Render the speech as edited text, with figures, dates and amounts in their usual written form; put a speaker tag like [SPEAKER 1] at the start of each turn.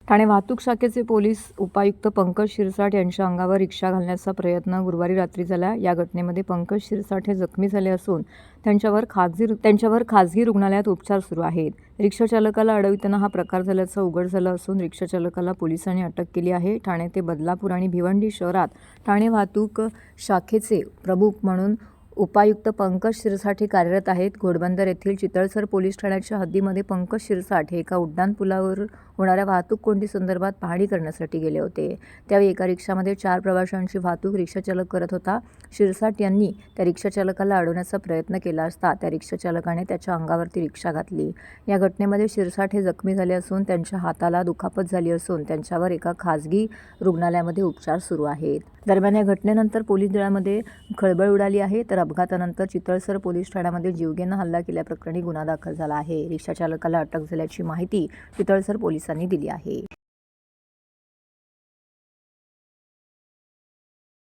[SPEAKER 1] ठाणे वाहतूक शाखेचे पोलीस उपायुक्त पंकज शिरसाट यांच्या अंगावर रिक्षा घालण्याचा प्रयत्न गुरुवारी रात्री झाला। या घटनेमध्ये पंकज शिरसाट हे जखमी झाले असून त्यांच्यावर खासगी रुग्णालयात उपचार सुरू आहेत। रिक्षा चालकाला अडविताना हा प्रकार झाल्याचं उघड झालं असून रिक्षा चालकाला पोलिसांनी अटक केली आहे। ठाणे ते बदलापूर आणि भिवंडी शहरात ठाणे वाहतूक शाखेचे प्रमुख म्हणून उपायुक्त पंकज शिरसाट हे कार्यरत आहेत। घोडबंदर येथील चितळसर पोलीस ठाण्याच्या हद्दीमध्ये पंकज शिरसाट हे एका उड्डाणपुलावर होणाऱ्या वाहतूक कोंडी संदर्भात पाहणी करण्यासाठी गेले होते। त्यावेळी एका रिक्षामध्ये 4 प्रवाशांची वाहतूक रिक्षाचालक करत होता। शिरसाट यांनी त्या रिक्षाचालकाला अडवण्याचा प्रयत्न केला असता त्या रिक्षाचालकाने त्याच्या अंगावरती रिक्षा घातली। या घटनेमध्ये शिरसाट हे जखमी झाले असून त्यांच्या हाताला दुखापत झाली असून त्यांच्यावर एका खासगी रुग्णालयामध्ये उपचार सुरू आहेत। दरम्यान या घटनेनंतर पोलीस दलामध्ये खळबळ उडाली आहे। तर अपघातानंतर चितळसर पोलीस ठाण्यामध्ये जीवघेणा हल्ला केल्याप्रकरणी गुन्हा दाखल झाला आहे। रिक्षाचालकाला अटक झाल्याची माहिती चितळसर पोलिसांनी दिली आहे।